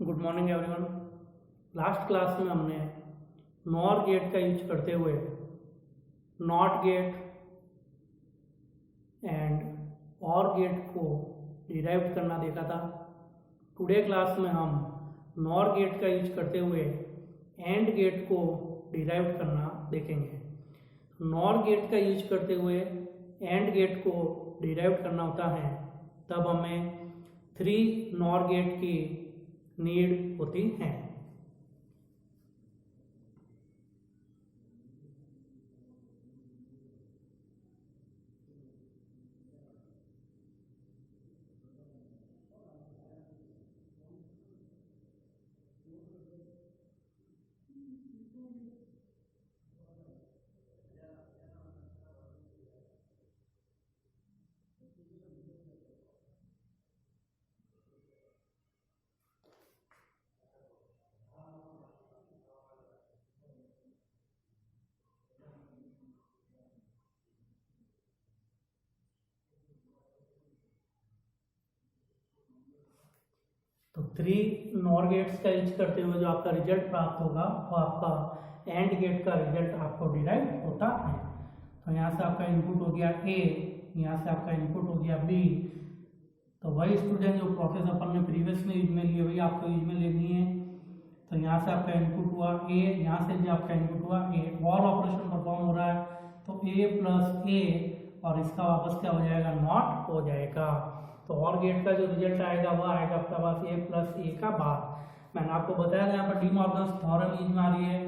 Good morning everyone. Last class में हमने nor gate का यूज करते हुए नॉट गेट एंड और गेट को डिराइव करना देखा था। टुडे क्लास में हम नॉर गेट का यूज करते हुए एंड गेट को डिराइव करना देखेंगे। नॉर गेट का यूज करते हुए एंड गेट को डिराइव करना होता है तब हमें 3 नॉर गेट की नीड होती है। तो 3 नॉर गेट्स का यूज करते हुए जो आपका रिजल्ट प्राप्त होगा वो आपका एंड गेट का रिजल्ट आपको डिराइव होता है। तो यहाँ से आपका इनपुट हो गया ए, यहाँ से आपका इनपुट हो गया बी। तो वही स्टूडेंट जो प्रोसेस अपन ने प्रीवियसली यूज में लिए वही आपको यूज में लेनी है। तो यहाँ से आपका इनपुट हुआ ए, यहाँ से भी आपका इनपुट हुआ ए, ऑल ऑपरेशन परफॉर्म हो रहा है तो ए प्लस ए और इसका वापस क्या हो जाएगा, नॉट हो जाएगा। तो और गेट का जो रिजल्ट आएगा वो आएगा आपका पास ए प्लस ए का बार। मैंने आपको बताया यहाँ पर डी मॉर्गन्स थ्योरम यूज में आ रही है।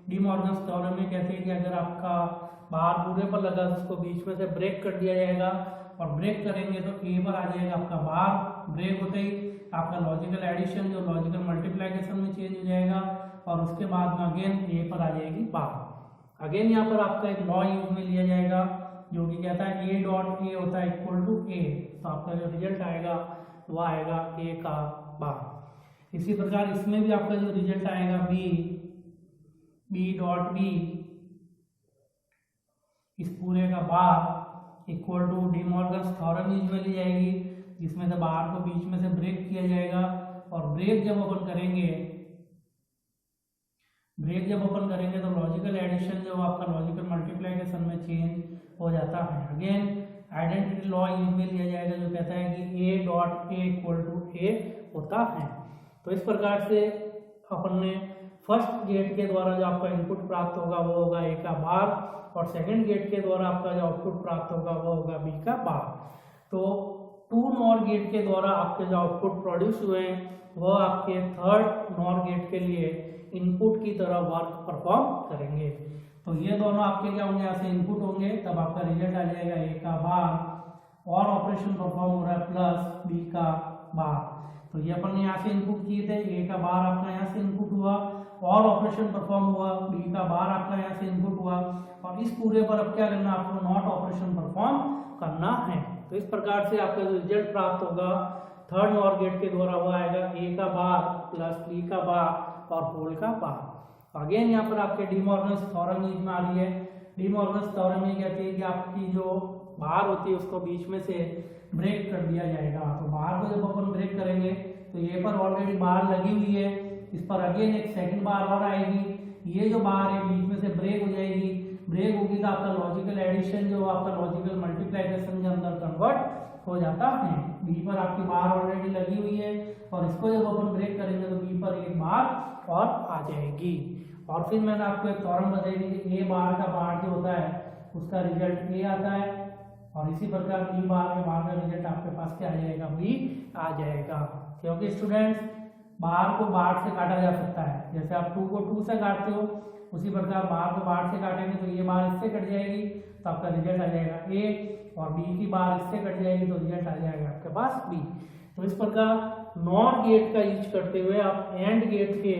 डी मॉर्गन्स थ्योरम में कहते हैं कि अगर आपका बार पूरे पर लगा तो उसको बीच में से ब्रेक कर दिया जाएगा और ब्रेक करेंगे तो ए पर आ जाएगा आपका बार। ब्रेक होते ही आपका लॉजिकल एडिशन जो लॉजिकल मल्टीप्लिकेशन में चेंज हो जाएगा और उसके बाद में अगेन ए पर आ जाएगी बार। अगेन यहाँ पर आपका एक लॉ यूज में लिया जाएगा जो कि कहता है ए डॉट ए होता है इक्वल टू ए। तो आपका जो रिजल्ट आएगा वह आएगा ए का बार। इसी प्रकार इसमें भी आपका जो रिजल्ट आएगा बी डॉट बी इस पूरे का bar equal to De Morgan's theorem use में ली जाएगी जिसमें से बार को बीच में से ब्रेक किया जाएगा और ब्रेक जब अपन करेंगे तो लॉजिकल एडिशन जो आपका लॉजिकल मल्टीप्लिकेशन में चेंज हो जाता है। अगेन आइडेंटिटी लॉ यूज में लिया जाएगा जो कहता है कि A dot A equal to A होता है। तो इस प्रकार से अपन ने फर्स्ट गेट के द्वारा जो आपका इनपुट प्राप्त होगा वो होगा ए का बार और सेकंड गेट के द्वारा आपका जो आउटपुट प्राप्त होगा वो होगा बी का बार। तो 2 नॉर गेट के द्वारा आपके जो आउटपुट प्रोड्यूस हुए हैं वो आपके थर्ड नॉर गेट के लिए इनपुट की तरह वर्क परफॉर्म करेंगे। तो ये दोनों आपके क्या होंगे, यहाँ से इनपुट होंगे तब आपका रिजल्ट आ जाएगा ए का बार और ऑपरेशन परफॉर्म हो रहा है प्लस बी का बार। तो ये अपन ने यहाँ से इनपुट किए थे, ए का बार आपका यहाँ से इनपुट हुआ और ऑपरेशन परफॉर्म हुआ, बी का बार आपका यहाँ से इनपुट हुआ और इस पूरे पर अब क्या करना, आपको नॉट ऑपरेशन परफॉर्म करना है। तो इस प्रकार से आपका जो रिजल्ट प्राप्त होगा थर्ड नॉर गेट के द्वारा वो आएगा ए का बार प्लस बी का बार और होल का बार। अगेन यहाँ पर आपके डी मॉर्गन्स थ्योरम यूज में आ रही है। डी मॉर्गन्स थ्योरम ये कहती है कि आपकी जो बार होती है उसको बीच में से ब्रेक कर दिया जाएगा। तो बार को जब अपन ब्रेक करेंगे तो ये पर ऑलरेडी बार लगी हुई है, इस पर अगेन एक सेकंड बार और आएगी, ये जो बार है बीच में से ब्रेक हो जाएगी। ब्रेक होगी तो आपका लॉजिकल एडिशन जो आपका लॉजिकल मल्टीप्लिकेशन के अंदर कन्वर्ट हो जाता है। बी पर आपकी बार ऑलरेडी लगी हुई है और इसको जब अपन ब्रेक करेंगे तो बी पर एक बार और आ जाएगी। और फिर मैंने आपको एक थ्योरम बताई थी कि ए बार का बार जो होता है उसका रिजल्ट ए आता है और इसी प्रकार बी बार के बार का रिजल्ट आपके पास क्या आ जाएगा, बी आ जाएगा। क्योंकि स्टूडेंट्स बार को बार से काटा जा सकता है, जैसे आप 2 को 2 से काटते हो उसी प्रकार बार को बार से काटेंगे तो ये बार इससे कट जाएगी तो आपका रिजल्ट आ जाएगा ए और बी की बार इससे कट जाएगी तो रिजल्ट आ जाएगा आपके पास बी। तो इस प्रकार नॉर गेट का यूज करते हुए आप एंड गेट के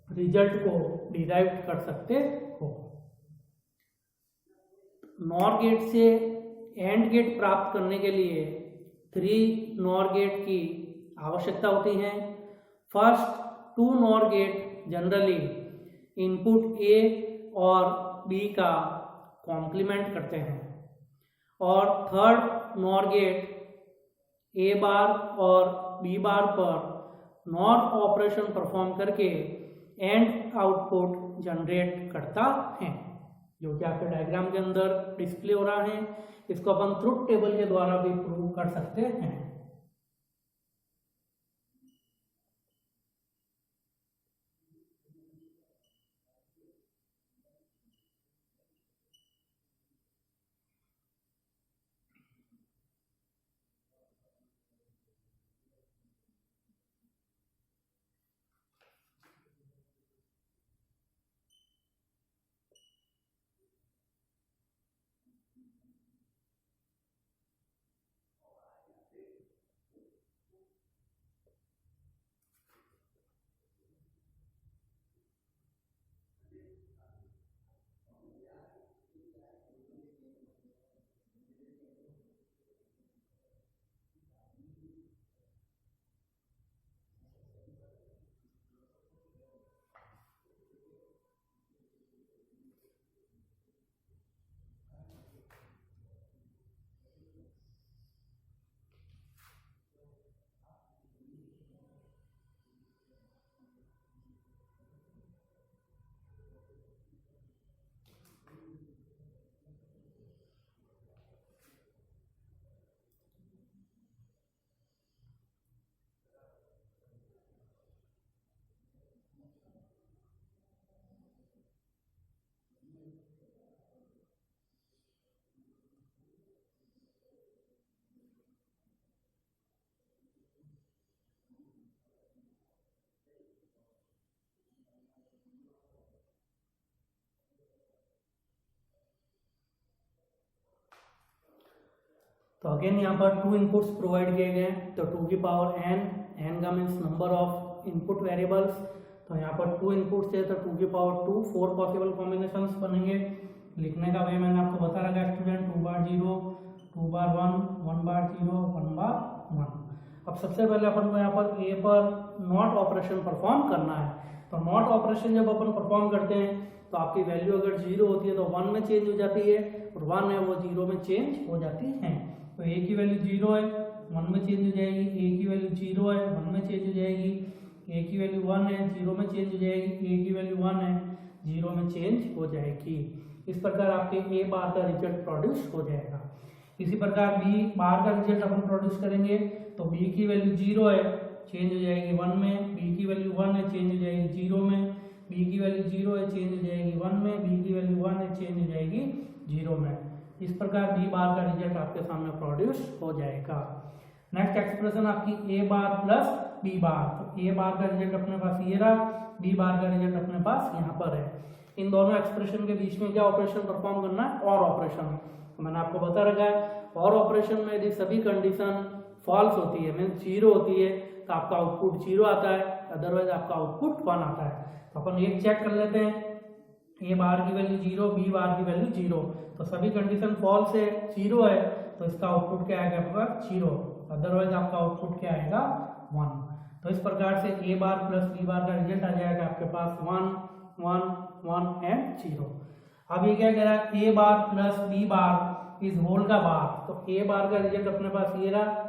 रिजल्ट को डिराइव कर सकते हो। नॉर गेट से एंड गेट प्राप्त करने के लिए 3 नॉर गेट की आवश्यकता होती है। First 2 NOR gate generally input A और बी का कॉम्प्लीमेंट करते हैं और third NOR gate A bar और बी बार पर नॉट ऑपरेशन परफॉर्म करके एंड आउटपुट जनरेट करता है, जो कि आपके डायग्राम के अंदर डिस्प्ले हो रहा है। इसको अपन ट्रुथ टेबल के द्वारा भी प्रूव कर सकते हैं। तो अगेन यहाँ पर 2 इनपुट्स प्रोवाइड किए गए हैं, तो 2 की पावर n का means number of input variables. तो यहाँ पर 2 इनपुट्स है तो 2 की पावर 2 4 पॉसिबल कॉम्बिनेशंस बनेंगे। लिखने का वे मैंने आपको बता रखा है स्टूडेंट, 2 बार 0, 2 बार 1, 1 बार 0, 1 बार 1। अब सबसे पहले अपन को यहाँ पर ए पर नॉट ऑपरेशन परफॉर्म करना है। तो नॉट ऑपरेशन जब अपन परफॉर्म करते हैं तो आपकी वैल्यू अगर 0 होती है तो 1 में चेंज हो जाती है, और 1 है वो 0 में चेंज हो जाती है। तो ए की वैल्यू 0 है 1 में चेंज हो जाएगी, ए की वैल्यू 0 है 1 में चेंज हो जाएगी, ए की वैल्यू 1 है 0 में चेंज हो जाएगी, ए की वैल्यू 1 है 0 में चेंज हो जाएगी। इस प्रकार आपके ए बार का रिजल्ट प्रोड्यूस हो जाएगा। इसी प्रकार बी बार का रिजल्ट अपन प्रोड्यूस करेंगे तो बी की वैल्यू 0 है चेंज हो जाएगी 1 में, बी की वैल्यू 1 है चेंज हो जाएगी 0 में, बी की वैल्यू 0 है चेंज हो जाएगी 1 में, बी की वैल्यू 1 है चेंज हो जाएगी 0 में। इस प्रकार बी बार का रिजल्ट आपके सामने प्रोड्यूस हो जाएगा। नेक्स्ट एक्सप्रेशन आपकी ए बार प्लस बी बार। तो ए बार का रिजल्ट अपने पास ये रहा, बी बार का रिजल्ट अपने पास यहाँ पर है। इन दोनों एक्सप्रेशन के बीच में क्या ऑपरेशन परफॉर्म करना है, और ऑपरेशन। तो मैंने आपको बता रखा है और ऑपरेशन में यदि सभी कंडीशन फॉल्स होती है मीन्स 0 होती है तो आपका आउटपुट 0 आता है, अदरवाइज आपका आउटपुट 1 आता है। तो अपन एक चेक कर लेते हैं, ए बार की वैल्यू 0, बी बार की वैल्यू 0। तो सभी कंडीशन फॉल्स है, 0 है, तो इसका आउटपुट क्या आएगा आपका 0, अदरवाइज आपका आउटपुट क्या आएगा 1। तो इस प्रकार से ए बार प्लस बी बार का रिजल्ट आ जाएगा आपके पास 1 1 1 एंड 0। अब ये क्या कह रहा है, A bar plus B bar is whole का बार। तो ए बार का रिजल्ट अपने पास ये रहा,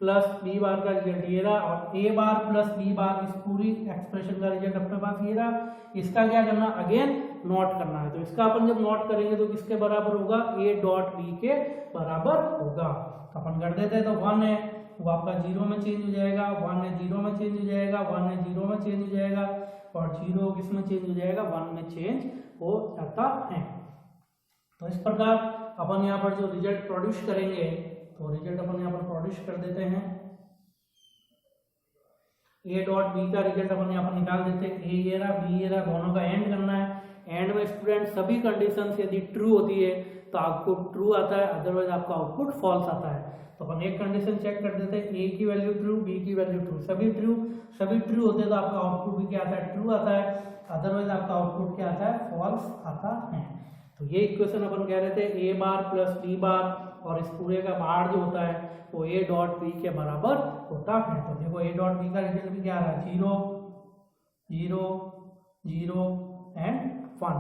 प्लस बी बार का रिजल्ट ये रहा, और ए बार प्लस बी बार इस पूरी एक्सप्रेशन का रिजल्ट अपने पास ये रहा। इसका क्या करना, अगेन नोट करना है। तो इसका अपन जब नोट करेंगे तो किसके बराबर होगा, ए डॉट बी के बराबर होगा। तो अपन कर देते हैं, तो 1 है वो आपका 0 में चेंज हो जाएगा, 1 है 0 में चेंज हो जाएगा, 1 है 0 में चेंज हो जाएगा, और 0 किस में चेंज हो जाएगा, 1 में चेंज हो जाता है। तो इस प्रकार अपन यहाँ पर जो रिजल्ट प्रोड्यूस करेंगे, तो रिजल्ट अपन यहाँ पर प्रोड्यूस कर देते हैं। ए डॉट बी का रिजल्ट अपन यहाँ पर निकाल देते हैं, ए ये रहा बी ये रहा, दोनों का एंड करना है। एंड में स्टूडेंट सभी कंडीशंस यदि ट्रू होती है तो आउटपुट ट्रू आता है, अदरवाइज आपका आउटपुट फॉल्स आता है। तो अपन एक कंडीशन चेक कर देते हैं, ए की वैल्यू ट्रू, बी की वैल्यू ट्रू, सभी ट्रू होते हैं तो आपका आउटपुट भी क्या आता है, ट्रू आता है, अदरवाइज आपका आउटपुट क्या आता है, फॉल्स आता है। तो ये इक्वेशन अपन कह रहे थे, ए बार प्लस बी बार और इस पूरे का बार जो होता है वो ए डॉट बी के बराबर होता है। तो देखो ए डॉट बी का रिजल्ट भी क्या आ रहा है, 0 0 0 एंड 1।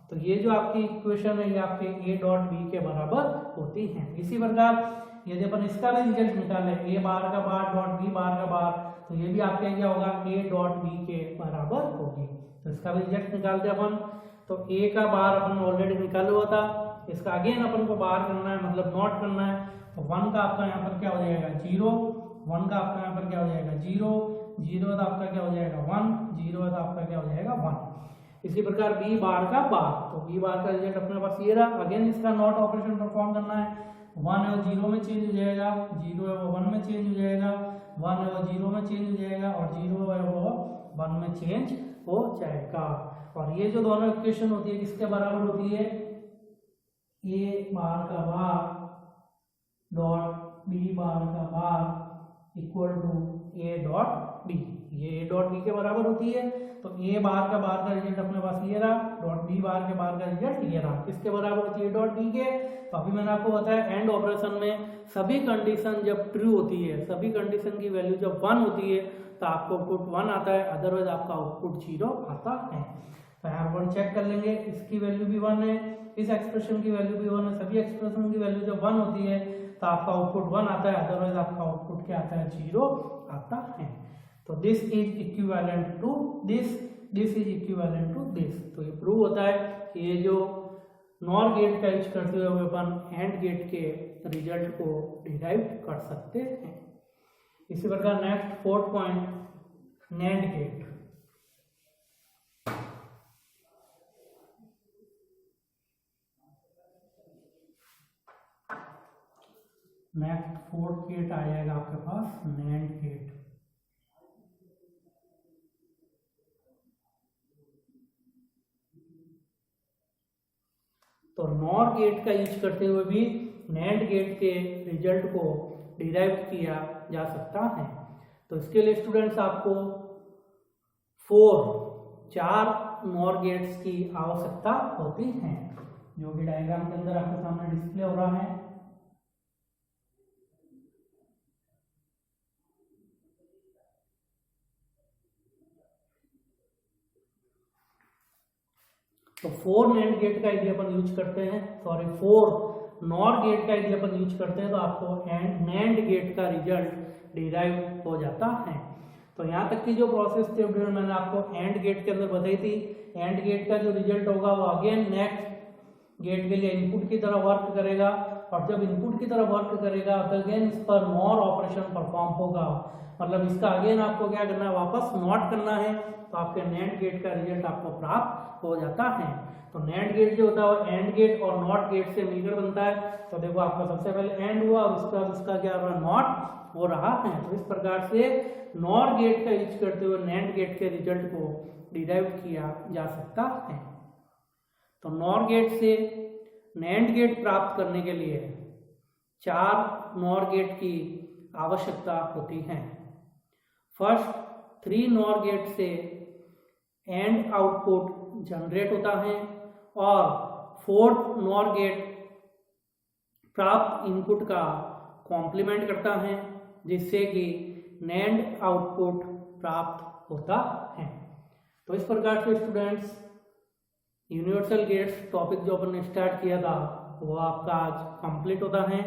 तो ये जो आपकी इक्वेशन है ये आपके ए डॉट बी के बराबर होती है। इसी प्रकार यदि अपन इसका भी रिजल्ट निकाले, ए बार का बार डॉट बी बार का बार, तो ये भी आपके क्या होगा a डॉट b के बराबर होगी। तो इसका भी रिजल्ट निकालते अपन। तो a का बार अपन ऑलरेडी निकाला हुआ था, इसका अगेन अपन को बार करना है, मतलब नॉट करना है। तो 1 का आपका यहाँ पर क्या हो जाएगा 0, 1 का आपका यहाँ पर क्या हो जाएगा 0, 0 आपका क्या हो जाएगा 1, 0 आपका क्या हो जाएगा 1। इसी प्रकार b बार का बार, तो b बार का रिजल्ट अपने पास ये रहा। अगेन इसका नॉट ऑपरेशन परफॉर्म करना है। 1 है वो 0 में चेंज हो जाएगा, 0 है वो 1 में चेंज हो जाएगा, 1 है वो 0 में चेंज हो जाएगा और 0 है वो 1 में चेंज हो जाएगा। और ये जो दोनों इक्वेशन होती है किसके बराबर होती है, a बार का बार डॉट b बार का bar equal to a dot b। ये a डॉट b के बराबर होती है। तो a बार का रिजल्ट अपने पास ये रहा, डॉट b बार का रिजल्ट ये रहा। किसके बराबर होती है, a डॉट b के। तो अभी मैंने आपको बताया एंड ऑपरेशन में सभी कंडीशन जब ट्रू होती है, सभी कंडीशन की वैल्यू जब 1 होती है तो आपको आउटपुट 1 आता है, अदरवाइज आपका आउटपुट 0 आता है। तो यहाँ पर चेक कर लेंगे, इसकी वैल्यू भी 1 है, इस एक्सप्रेशन की वैल्यू भी 1 है। सभी एक्सप्रेशन की वैल्यू जब 1 होती है तो आपका आउटपुट 1 आता है, अदरवाइज आपका आउटपुट क्या आता है 0 आता है। तो this is equivalent to this is equivalent to this. तो ये प्रूव होता है कि ये जो नॉर गेट का यूज करते हुए अपन एंड गेट के रिजल्ट को डिराइव कर सकते हैं। इसी प्रकार next 4th point, NAND gate. Next 4th gate आ जाएगा आपके पास नैंड गेट। तो नॉर गेट का यूज करते हुए भी नैंड गेट के रिजल्ट को डिराइव किया जा सकता है। तो इसके लिए स्टूडेंट्स आपको 4 नॉर गेट्स की आवश्यकता होती है, जो कि डायग्राम के अंदर आपके सामने डिस्प्ले हो रहा है। तो 4 नैंड गेट का यदि अपन यूज करते हैं, 4 नॉर गेट का यदि अपन यूज करते हैं तो आपको नैंड गेट का रिजल्ट डिराइव हो जाता है। तो यहाँ तक की जो प्रोसेस थी मैंने आपको एंड गेट के अंदर बताई थी। एंड गेट का जो रिजल्ट होगा वो अगेन नेक्स्ट गेट के लिए इनपुट की तरह वर्क करेगा, और जब इनपुट की तरह वर्क करेगा तो अगेन इस पर नॉर ऑपरेशन परफॉर्म होगा। मतलब इसका अगेन आपको क्या करना है, वापस नॉट करना है, तो आपके नैंड गेट का रिजल्ट आपको प्राप्त हो जाता है। तो नैंड गेट जो होता है वो एंड गेट और नॉट गेट से मिलकर बनता है। तो देखो आपका सबसे पहले एंड हुआ, उसका उसका क्या हो रहा है, नॉट हो रहा है। तो इस प्रकार से नॉर गेट का यूज करते हुए नैंड गेट के रिजल्ट को डिराइव किया जा सकता है। तो नॉर गेट से नैंड गेट प्राप्त करने के लिए 4 नॉर गेट की आवश्यकता होती है। फर्स्ट 3 नॉर गेट से एंड आउटपुट जनरेट होता है, और 4th नॉर गेट प्राप्त इनपुट का कॉम्प्लीमेंट करता है, जिससे कि नैंड आउटपुट प्राप्त होता है। तो इस प्रकार से स्टूडेंट्स यूनिवर्सल गेट्स टॉपिक जो अपन ने स्टार्ट किया था वो आपका आज कंप्लीट होता है।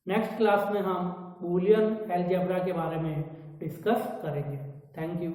नेक्स्ट क्लास में हम बूलियन अलजेब्रा के बारे में डिस्कस करेंगे। Thank you.